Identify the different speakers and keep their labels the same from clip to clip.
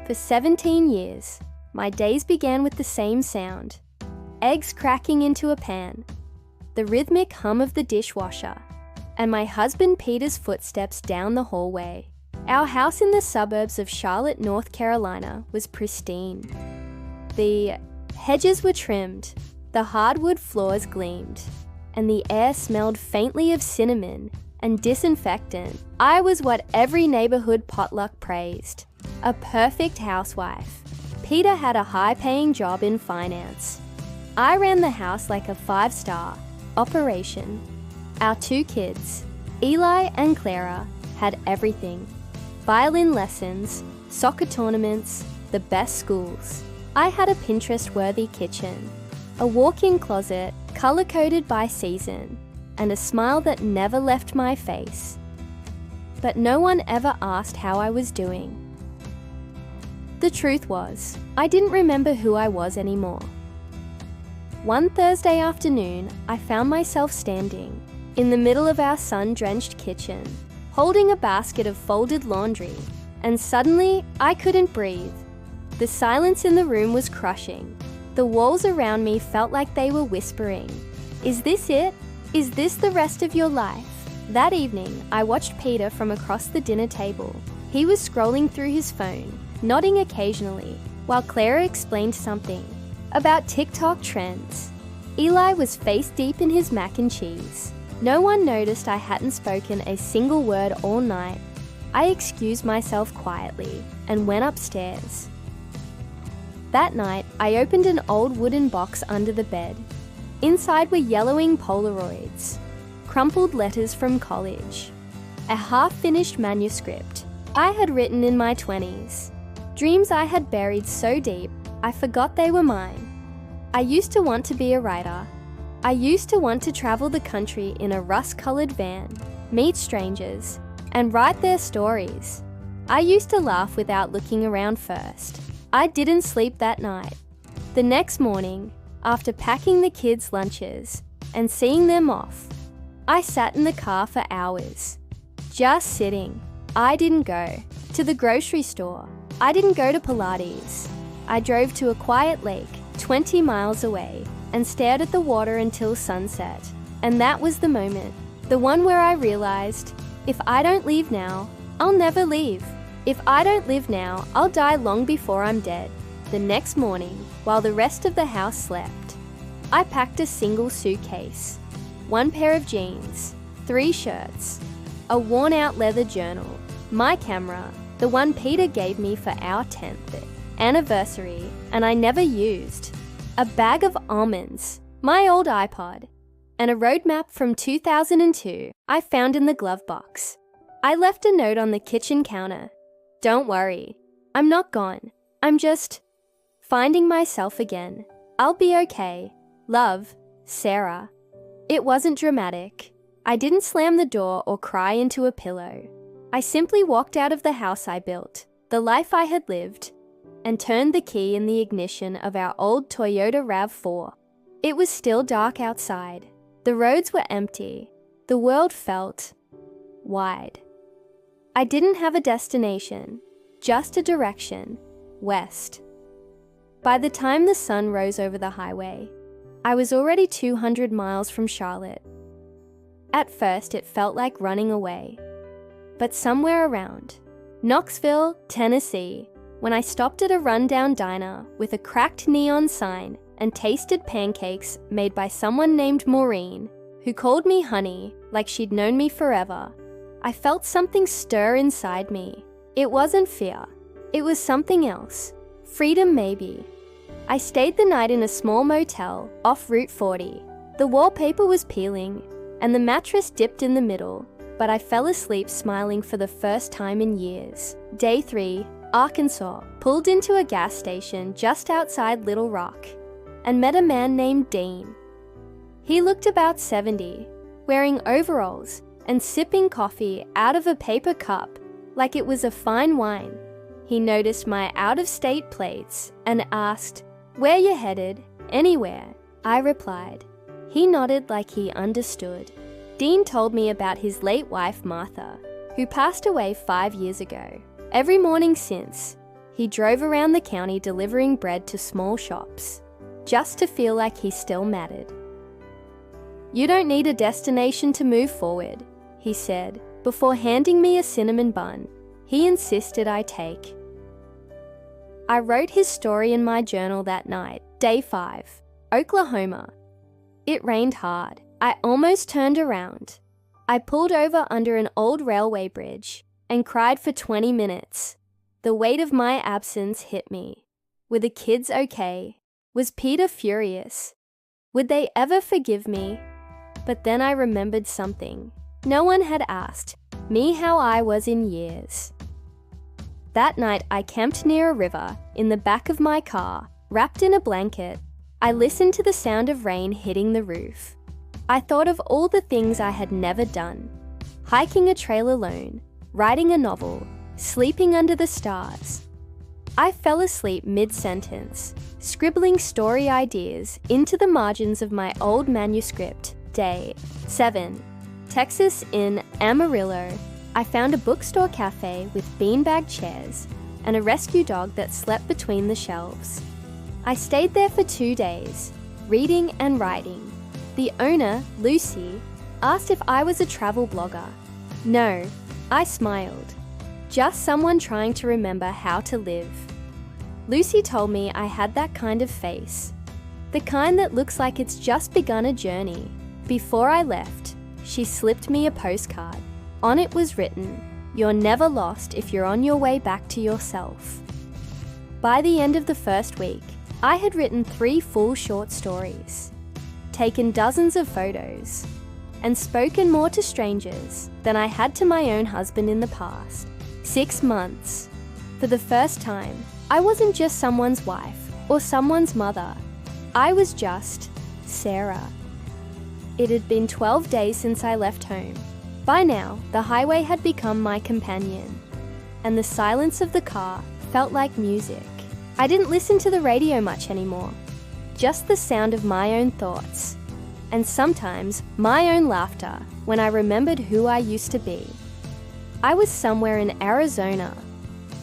Speaker 1: For 17 years, my days began with the same sound: eggs cracking into a pan, the rhythmic hum of the dishwasher, and my husband Peter's footsteps down the hallway. Our house in the suburbs of Charlotte, North Carolina was pristine. The hedges were trimmed, the hardwood floors gleamed, and the air smelled faintly of cinnamon and disinfectant. I was what every neighborhood potluck praised: a perfect housewife. Peter had a high-paying job in finance. I ran the house like a 5-star operation. Our 2 kids, Eli and Clara, had everything: violin lessons, soccer tournaments, the best schools. I had a Pinterest-worthy kitchen, a walk-in closet color-coded by season, and a smile that never left my face. But no one ever asked how I was doing. The truth was, I didn't remember who I was anymore. One Thursday afternoon, I found myself standing in the middle of our sun-drenched kitchen, holding a basket of folded laundry, and suddenly I couldn't breathe. The silence in the room was crushing. The walls around me felt like they were whispering, "Is this it? Is this the rest of your life?" That evening, I watched Peter from across the dinner table. He was scrolling through his phone, nodding occasionally, while Clara explained something about TikTok trends. Eli was face deep in his mac and cheese. No one noticed I hadn't spoken a single word all night. I excused myself quietly and went upstairs. That night, I opened an old wooden box under the bed. Inside were yellowing Polaroids, crumpled letters from college, a half-finished manuscript I had written in my 20s, dreams I had buried so deep I forgot they were mine. I used to want to be a writer. I used to want to travel the country in a rust-colored van, meet strangers, and write their stories. I used to laugh without looking around first. I didn't sleep that night. The next morning, after packing the kids' lunches and seeing them off, I sat in the car for hours, just sitting. I didn't go to the grocery store. I didn't go to Pilates. I drove to a quiet lake 20 miles away and stared at the water until sunset. And that was the moment, the one where I realized, if I don't leave now, I'll never leave. If I don't live now, I'll die long before I'm dead. The next morning, while the rest of the house slept, I packed a single suitcase, 1 pair of jeans, 3 shirts, a worn-out leather journal, my camera, the one Peter gave me for our 10th anniversary and I never used, a bag of almonds, my old iPod, and a road map from 2002 I found in the glove box. I left a note on the kitchen counter. "Don't worry, I'm not gone. I'm just finding myself again. I'll be okay. Love, Sarah." It wasn't dramatic. I didn't slam the door or cry into a pillow. I simply walked out of the house I built, the life I had lived, and turned the key in the ignition of our old Toyota RAV4. It was still dark outside. The roads were empty. The world felt wide. I didn't have a destination, just a direction, west. By the time the sun rose over the highway, I was already 200 miles from Charlotte. At first, it felt like running away. But somewhere around Knoxville, Tennessee, when I stopped at a rundown diner with a cracked neon sign and tasted pancakes made by someone named Maureen, who called me honey like she'd known me forever, I felt something stir inside me. It wasn't fear. It was something else. Freedom, maybe. I stayed the night in a small motel off Route 40. The wallpaper was peeling, and the mattress dipped in the middle, but I fell asleep smiling for the first time in years. Day 3, Arkansas, pulled into a gas station just outside Little Rock, and met a man named Dean. He looked about 70, wearing overalls, and sipping coffee out of a paper cup like it was a fine wine. He noticed my out-of-state plates and asked, "Where you headed?" "Anywhere," I replied. He nodded like he understood. Dean told me about his late wife, Martha, who passed away 5 years ago. Every morning since, He drove around the county delivering bread to small shops, just to feel like he still mattered. "You don't need a destination to move forward," he said, before handing me a cinnamon bun he insisted I take. I wrote his story in my journal that night, day 5, Oklahoma. It rained hard. I almost turned around. I pulled over under an old railway bridge and cried for 20 minutes. The weight of my absence hit me. Were the kids okay? Was Peter furious? Would they ever forgive me? But then I remembered something. No one had asked me how I was in years. That night I camped near a river in the back of my car, wrapped in a blanket. I listened to the sound of rain hitting the roof. I thought of all the things I had never done. Hiking a trail alone, writing a novel, sleeping under the stars. I fell asleep mid-sentence, scribbling story ideas into the margins of my old manuscript. Day 7. Texas in Amarillo. I found a bookstore cafe with beanbag chairs and a rescue dog that slept between the shelves. I stayed there for 2 days, reading and writing. The owner, Lucy, asked if I was a travel blogger. No, I smiled. Just someone trying to remember how to live. Lucy told me I had that kind of face, the kind that looks like it's just begun a journey. Before I left, she slipped me a postcard. On it was written, "You're never lost if you're on your way back to yourself." By the end of the first week, I had written 3 full short stories, taken dozens of photos, and spoken more to strangers than I had to my own husband in the past. 6 months. For the first time, I wasn't just someone's wife or someone's mother. I was just Sarah. It had been 12 days since I left home. By now, the highway had become my companion, and the silence of the car felt like music. I didn't listen to the radio much anymore, just the sound of my own thoughts, and sometimes my own laughter when I remembered who I used to be. I was somewhere in Arizona,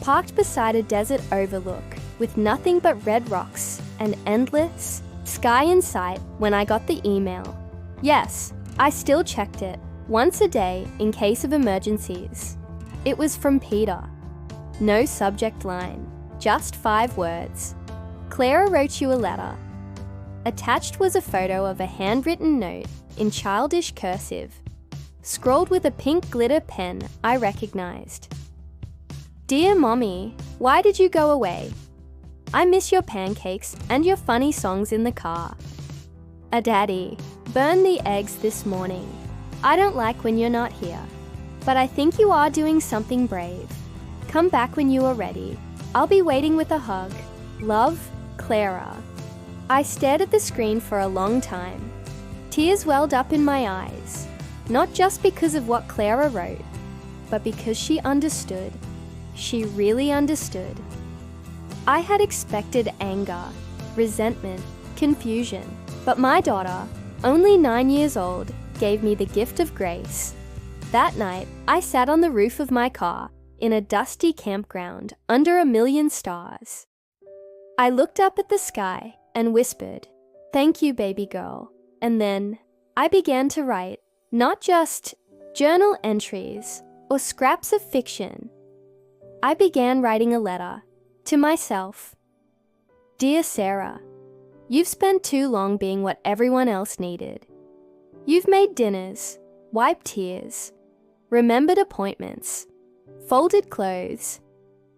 Speaker 1: parked beside a desert overlook with nothing but red rocks and endless sky in sight when I got the email. Yes, I still checked it once a day in case of emergencies. It was from Peter. No subject line, just 5 words. "Clara wrote you a letter." Attached was a photo of a handwritten note in childish cursive, scrawled with a pink glitter pen I recognized. "Dear Mommy, why did you go away? I miss your pancakes and your funny songs in the car. A Daddy, burned the eggs this morning. I don't like when you're not here, but I think you are doing something brave. Come back when you are ready. I'll be waiting with a hug. Love, Clara." I stared at the screen for a long time. Tears welled up in my eyes, not just because of what Clara wrote, but because she understood. She really understood. I had expected anger, resentment, confusion, but my daughter, only 9 years old, gave me the gift of grace. That night, I sat on the roof of my car in a dusty campground under a million stars. I looked up at the sky and whispered, "Thank you, baby girl." And then I began to write, not just journal entries or scraps of fiction. I began writing a letter to myself. "Dear Sarah, you've spent too long being what everyone else needed. You've made dinners, wiped tears, remembered appointments, folded clothes,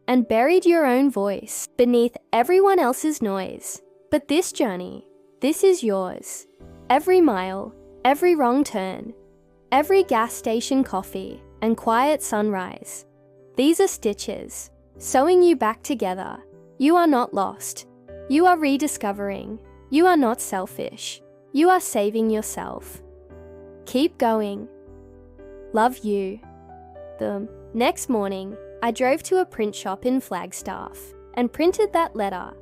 Speaker 1: and buried your own voice beneath everyone else's noise. But this journey, this is yours. Every mile, every wrong turn, every gas station coffee and quiet sunrise. These are stitches, sewing you back together. You are not lost. You are rediscovering. You are not selfish. You are saving yourself. Keep going. Love you." The next morning, I drove to a print shop in Flagstaff and printed that letter.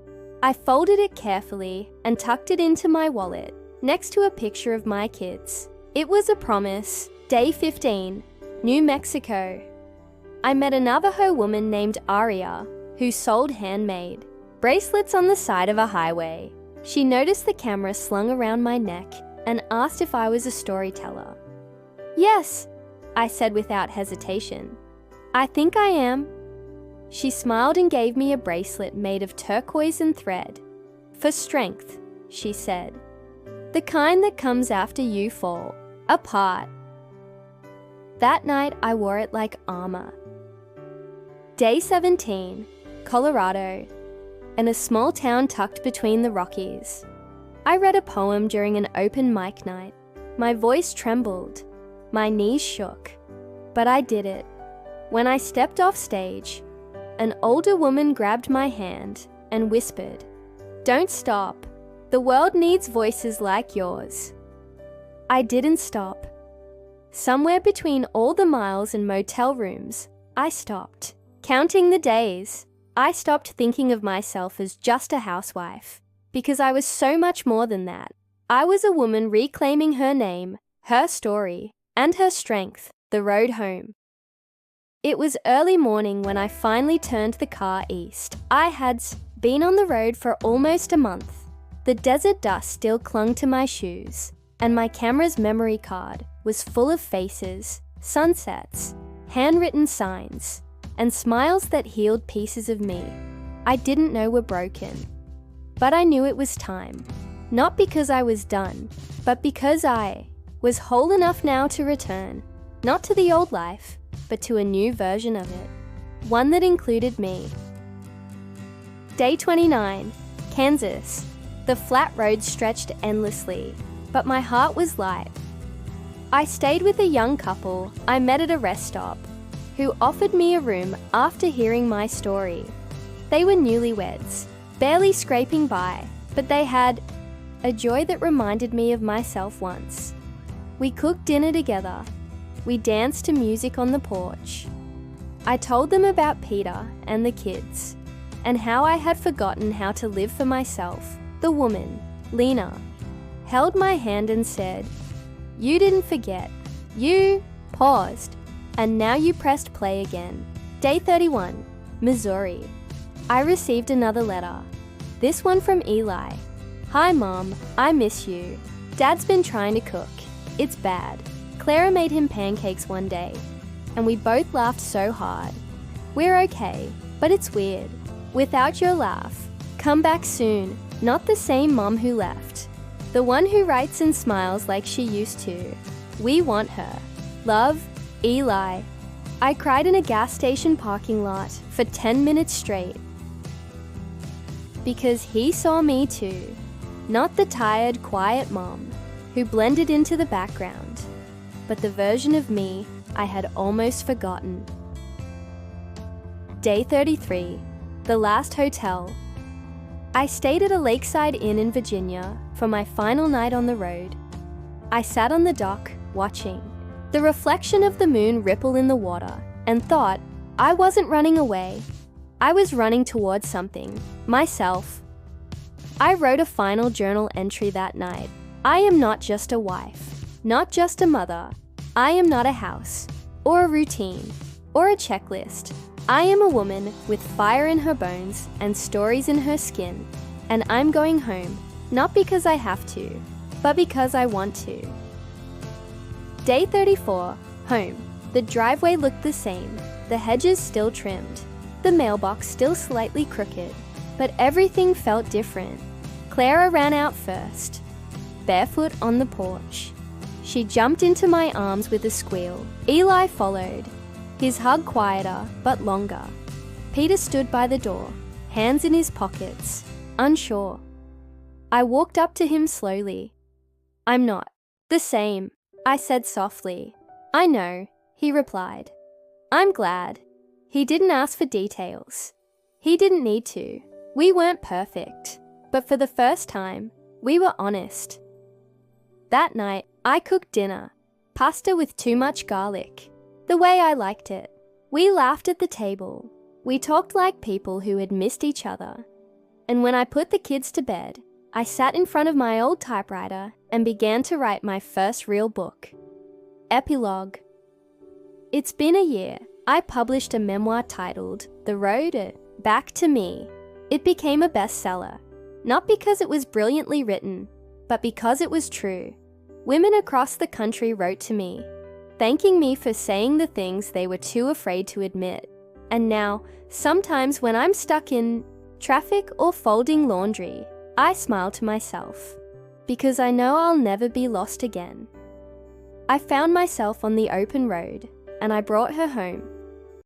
Speaker 1: I folded it carefully and tucked it into my wallet next to a picture of my kids. It was a promise. Day 15, New Mexico. I met a Navajo woman named Aria. who sold handmade bracelets on the side of a highway. She noticed the camera slung around my neck and asked if I was a storyteller. "Yes," I said without hesitation. "I think I am." She smiled and gave me a bracelet made of turquoise and thread. "For strength," she said. "The kind that comes after you fall apart." That night I wore it like armor. Day 17, Colorado, in a small town tucked between the Rockies. I read a poem during an open mic night. My voice trembled, my knees shook, but I did it. When I stepped off stage, an older woman grabbed my hand and whispered, "Don't stop. The world needs voices like yours." I didn't stop. Somewhere between all the miles and motel rooms, I stopped, counting the days. I stopped thinking of myself as just a housewife, because I was so much more than that. I was a woman reclaiming her name, her story, and her strength, the road home. It was early morning when I finally turned the car east. I had been on the road for almost a month. The desert dust still clung to my shoes, and my camera's memory card was full of faces, sunsets, handwritten signs, and smiles that healed pieces of me I didn't know were broken. But I knew it was time, not because I was done, but because I was whole enough now to return, not to the old life, but to a new version of it, one that included me. Day 29, Kansas. The flat road stretched endlessly, but my heart was light. I stayed with a young couple I met at a rest stop, who offered me a room after hearing my story. They were newlyweds, barely scraping by, but they had a joy that reminded me of myself once. We cooked dinner together. We danced to music on the porch. I told them about Peter and the kids, and how I had forgotten how to live for myself. The woman, Lena, held my hand and said, "You didn't forget. You paused, and now you pressed play again." Day 31, Missouri. I received another letter, this one from Eli. "Hi Mom, I miss you. Dad's been trying to cook. It's bad. Clara made him pancakes one day, and we both laughed so hard. We're okay, but it's weird. Without your laugh. Come back soon. Not the same mom who left. The one who writes and smiles like she used to. We want her. Love, Eli." I cried in a gas station parking lot for 10 minutes straight. Because he saw me too. Not the tired, quiet mom who blended into the background, but the version of me I had almost forgotten. Day 33, the last hotel. I stayed at a lakeside inn in Virginia for my final night on the road. I sat on the dock, watching the reflection of the moon ripple in the water, and thought I wasn't running away. I was running towards something, myself. I wrote a final journal entry that night. I am not just a wife, not just a mother. I am not a house, or a routine, or a checklist. I am a woman with fire in her bones and stories in her skin, and I'm going home, not because I have to, but because I want to. Day 34, home. The driveway looked the same, the hedges still trimmed, the mailbox still slightly crooked, but everything felt different. Clara ran out first, barefoot on the porch. She jumped into my arms with a squeal. Eli followed, his hug quieter but longer. Peter stood by the door, hands in his pockets, unsure. I walked up to him slowly. "I'm not the same," I said softly. "I know," he replied. "I'm glad." He didn't ask for details. He didn't need to. We weren't perfect, but for the first time, we were honest. That night, I cooked dinner, pasta with too much garlic, the way I liked it. We laughed at the table. We talked like people who had missed each other. And when I put the kids to bed, I sat in front of my old typewriter and began to write my first real book. Epilogue. It's been a year. I published a memoir titled The Road Back to Me. It became a bestseller, not because it was brilliantly written, but because it was true. Women across the country wrote to me, thanking me for saying the things they were too afraid to admit. And now, sometimes when I'm stuck in traffic or folding laundry, I smile to myself, because I know I'll never be lost again. I found myself on the open road, and I brought her home.